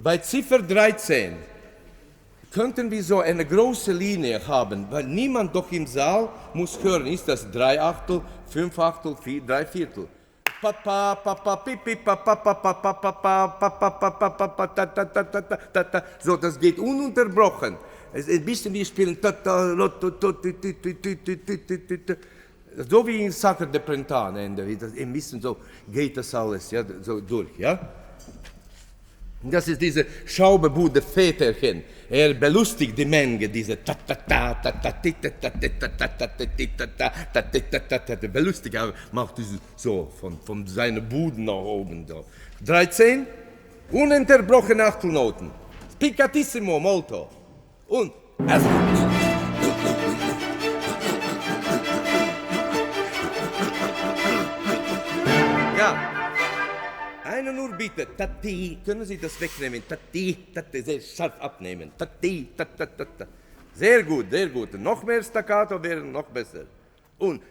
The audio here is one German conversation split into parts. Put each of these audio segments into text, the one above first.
Bei Ziffer 13 könnten wir so eine große Linie haben, weil niemand doch im Saal muss hören, ist das 3 Achtel, 5 Achtel, 3 Viertel. Papa, papa, pipi, papa, papa, papa, papa, papa, papa, ta, ta, ta, ta, ta, ta, ta. So, das geht ununterbrochen. Es ist ein bisschen wie spielen, ta, ta, lotto, to, ti, ti, ti, ti, ti, ti, ti, ti, ti. So wie in Sacre de Printemps, ein bisschen so geht das alles, ja, so durch, ja. Das ist diese Schauberbude Väterchen. Er belustigt die Menge, diese ta ta ta ta ta ta ta ta ta ta ta belustigt, er macht diese so von seinen Buden nach oben. So. 13, ununterbrochene Achtelnoten. Spiccatissimo, molto. Und ja. Eine nur bitte, Tati, können Sie das wegnehmen? Tati, Tati, sehr scharf abnehmen. Tati, Tata, Tata. Sehr gut, sehr gut. Noch mehr Staccato wäre noch besser. Und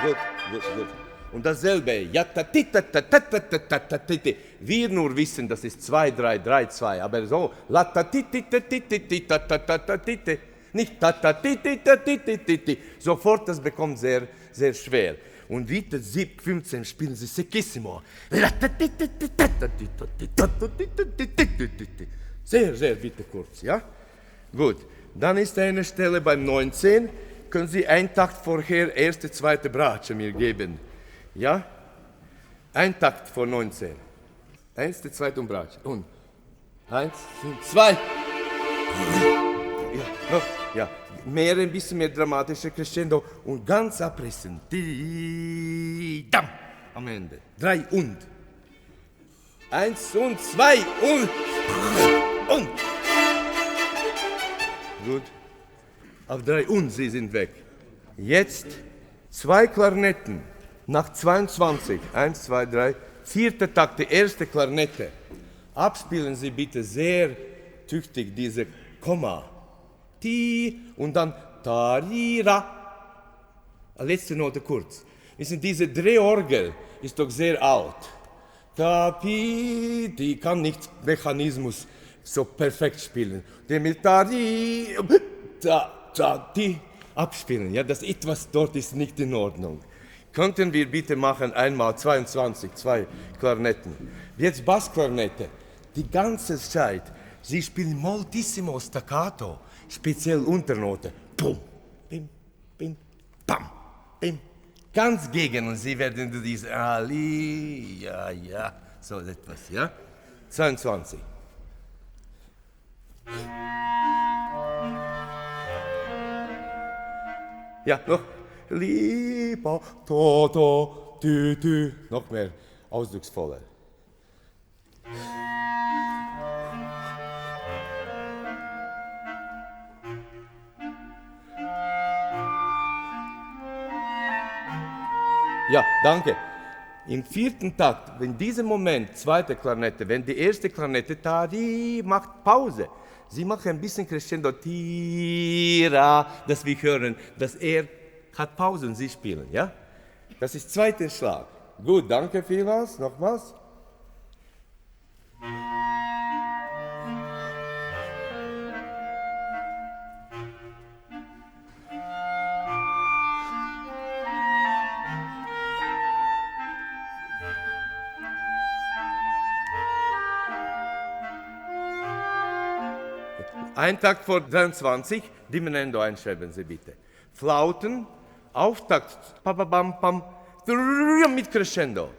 gut, gut, gut. Und dasselbe, ja, tati, tata, tata, tata, tati. Wir nur wissen, das ist 2, 3, 3, 2, aber so, la tati, tati, tati, tata, tata, tati. Nicht ta ta ti ti ta ti ti ti ti. Sofort, das bekommt sehr, sehr schwer. Und wieder 15 spielen sie Secchissimo. Sehr, sehr bitte kurz, ja? Gut, dann ist eine Stelle beim 19. Können Sie einen Takt vorher erste, zweite Bratsche mir geben? Ja? Ein Takt vor 19. Erste, zweite und Bratsche. Und 1, 2. Ja, noch. Ja, ein bisschen mehr dramatische Crescendo und ganz abrissen. Dam, am Ende. 3 und. 1 und 2 und. Gut. Auf 3 und, sie sind weg. Jetzt 2 Klarnetten nach 22. 1, 2, 3. 4. Takt, die erste Klarnette. Abspielen Sie bitte sehr tüchtig diese Komma. Und dann tarira. Letzte Note kurz. Wissen, diese Drehorgel ist doch sehr alt. Die kann nicht Mechanismus so perfekt spielen. Der mit tari, die abspielen. Ja, das etwas dort ist nicht in Ordnung. Könnten wir bitte machen einmal 22, 2 Klarnetten. Jetzt Bassklarinette. Die ganze Zeit. Sie spielen moltissimo staccato. Speziell Unternote. Pum, bim, bim, pam, bim. Ganz gegen und Sie werden diese Ali, ja, ja, so etwas, ja? 22. Ja, noch. Liba, to, tü. Noch mehr ausdrucksvoller. Ja, danke. Im 4. Takt, in diesem Moment, 2. Klarnette, wenn die erste Klarnette, die macht Pause. Sie macht ein bisschen Crescendo, tira, dass wir hören, dass er hat Pause und Sie spielen, ja? Das ist 2. Schlag. Gut, danke vielmals. Nochmals. Ein Takt vor 23, Diminuendo einschreiben Sie bitte. Flauten, Auftakt, pam, mit Crescendo.